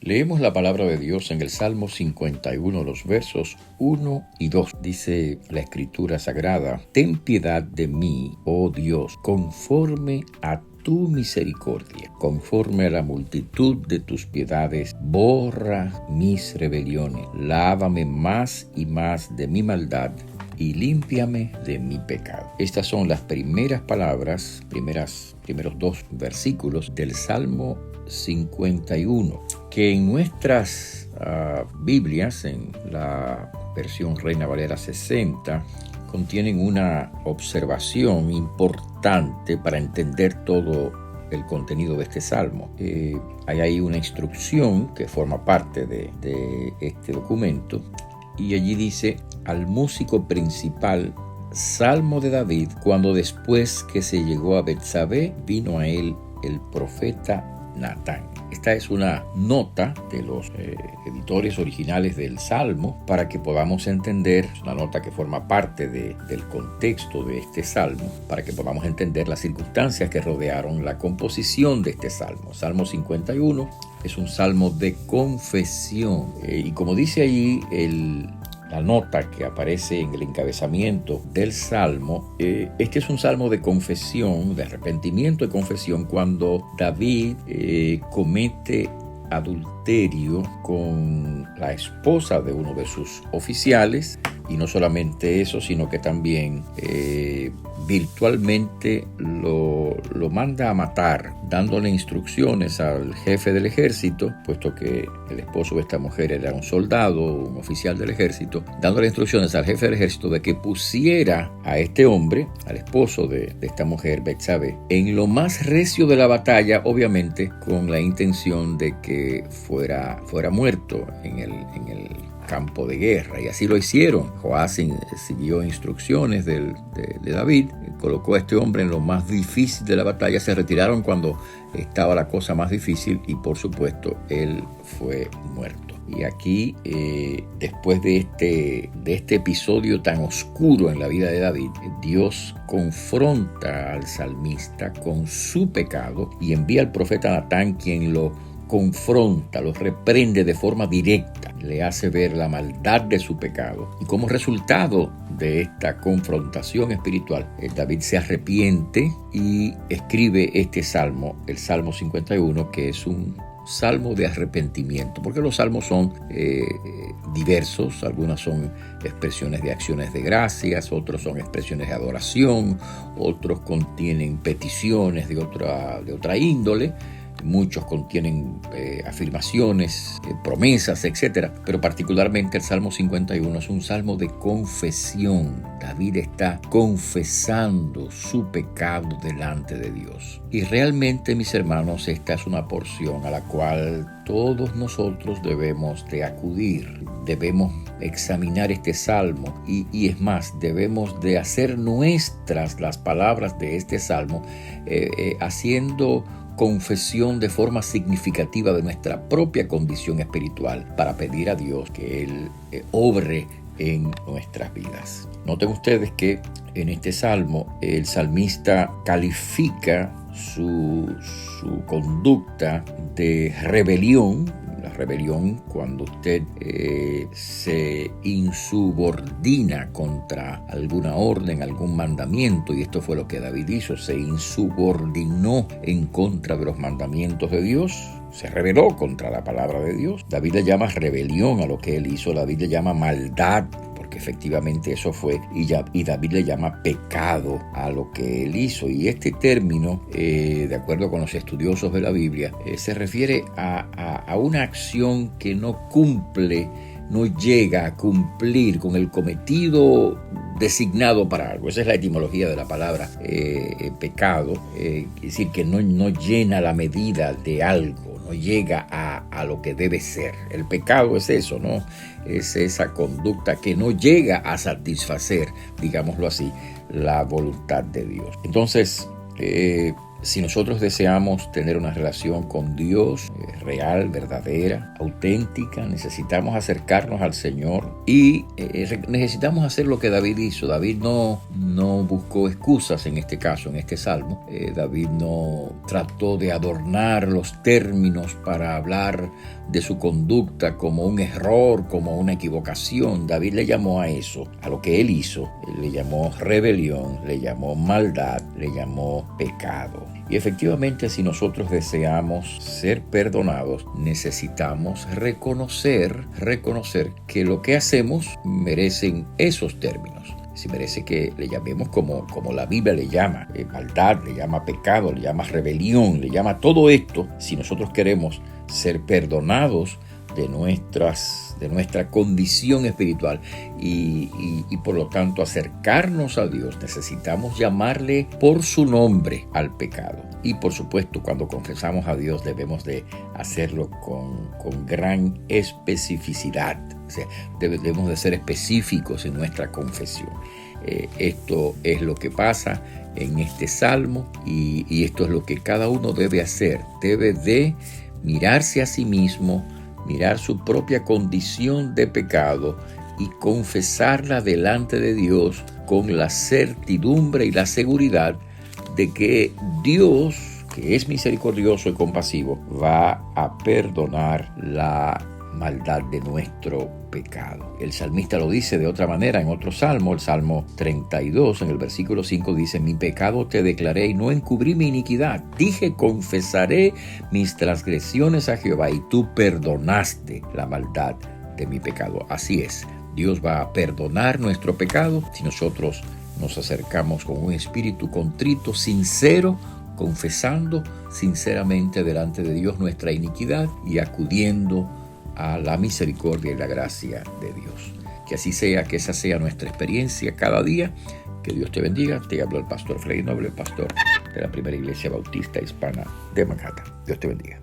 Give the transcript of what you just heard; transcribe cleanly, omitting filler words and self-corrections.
Leemos la palabra de Dios en el Salmo 51, los versos 1 y 2. Dice la Escritura Sagrada: Ten piedad de mí, oh Dios, conforme a tu misericordia, conforme a la multitud de tus piedades, borra mis rebeliones, lávame más y más de mi maldad y límpiame de mi pecado. Estas son las primeras palabras, primeros dos versículos del Salmo 51, que en nuestras Biblias, en la versión Reina Valera 60, contienen una observación importante para entender todo el contenido de este salmo. Hay ahí una instrucción que forma parte de este documento, y allí dice: al músico principal, salmo de David, cuando después que se llegó a Betsabé, vino a él el profeta Natán. Esta es una nota de los editores originales del Salmo para que podamos entender, es una nota que forma parte del contexto de este Salmo, para que podamos entender las circunstancias que rodearon la composición de este Salmo. Salmo 51 es un salmo de confesión, y como dice allí la nota que aparece en el encabezamiento del Salmo, este es un salmo de confesión, de arrepentimiento y confesión, cuando David comete adulterio con la esposa de uno de sus oficiales, y no solamente eso, sino que también virtualmente lo manda a matar, dándole instrucciones al jefe del ejército, puesto que el esposo de esta mujer era un soldado, un oficial del ejército, dándole instrucciones al jefe del ejército de que pusiera a este hombre, al esposo de esta mujer, Betsabé, en lo más recio de la batalla, obviamente con la intención de que fuera muerto en el campo de guerra, y así lo hicieron. Joás siguió instrucciones de David, colocó a este hombre en lo más difícil de la batalla. Se retiraron cuando estaba la cosa más difícil y por supuesto él fue muerto. Y aquí, después de este episodio tan oscuro en la vida de David, Dios confronta al salmista con su pecado y envía al profeta Natán, quien lo confronta, lo reprende de forma directa, le hace ver la maldad de su pecado. Y como resultado de esta confrontación espiritual, David se arrepiente y escribe este salmo, el Salmo 51, que es un salmo de arrepentimiento, porque los salmos son diversos. Algunas son expresiones de acciones de gracias, otros son expresiones de adoración, otros contienen peticiones de otra índole. Muchos contienen afirmaciones, promesas, etc. Pero particularmente el Salmo 51 es un salmo de confesión. David está confesando su pecado delante de Dios. Y realmente, mis hermanos, esta es una porción a la cual todos nosotros debemos de acudir. Debemos examinar este salmo y es más, debemos de hacer nuestras las palabras de este salmo, haciendo confesión de forma significativa de nuestra propia condición espiritual, para pedir a Dios que Él obre en nuestras vidas. Noten ustedes que en este salmo el salmista califica su conducta de rebelión. La rebelión, cuando usted se insubordina contra alguna orden, algún mandamiento, y esto fue lo que David hizo, se insubordinó en contra de los mandamientos de Dios, se rebeló contra la palabra de Dios. David le llama rebelión a lo que él hizo, David le llama maldad, que efectivamente eso fue, y David le llama pecado a lo que él hizo. Y este término, de acuerdo con los estudiosos de la Biblia, se refiere a una acción que no llega a cumplir con el cometido designado para algo. Esa es la etimología de la palabra pecado, es decir, que no llena la medida de algo, no llega a lo que debe ser. El pecado es eso, ¿no? Es esa conducta que no llega a satisfacer, digámoslo así, la voluntad de Dios. Entonces, Si nosotros deseamos tener una relación con Dios real, verdadera, auténtica, necesitamos acercarnos al Señor y necesitamos hacer lo que David hizo. David no buscó excusas en este caso, en este salmo. David no trató de adornar los términos para hablar de su conducta como un error, como una equivocación. David le llamó a eso, a lo que él hizo. Él le llamó rebelión, le llamó maldad, le llamó pecado. Y efectivamente, si nosotros deseamos ser perdonados, necesitamos reconocer que lo que hacemos merecen esos términos. Si merece que le llamemos como la Biblia le llama, maldad, le llama pecado, le llama rebelión, le llama todo esto. Si nosotros queremos ser perdonados de nuestra condición espiritual y por lo tanto acercarnos a Dios, necesitamos llamarle por su nombre al pecado. Y por supuesto, cuando confesamos a Dios debemos de hacerlo con gran especificidad. O sea, debemos de ser específicos en nuestra confesión. Esto es lo que pasa en este salmo y esto es lo que cada uno debe hacer. Debe de mirarse a sí mismo, mirar su propia condición de pecado y confesarla delante de Dios con la certidumbre y la seguridad de que Dios, que es misericordioso y compasivo, va a perdonar la maldad de nuestro pecado. El salmista lo dice de otra manera en otro salmo, el Salmo 32, en el versículo 5 dice: mi pecado te declaré y no encubrí mi iniquidad. Dije, confesaré mis transgresiones a Jehová y tú perdonaste la maldad de mi pecado. Así es, Dios va a perdonar nuestro pecado si nosotros nos acercamos con un espíritu contrito, sincero, confesando sinceramente delante de Dios nuestra iniquidad y acudiendo a la misericordia y la gracia de Dios. Que así sea, que esa sea nuestra experiencia cada día. Que Dios te bendiga. Te habló el pastor Freddy Noble, pastor de la Primera Iglesia Bautista Hispana de Manhattan. Dios te bendiga.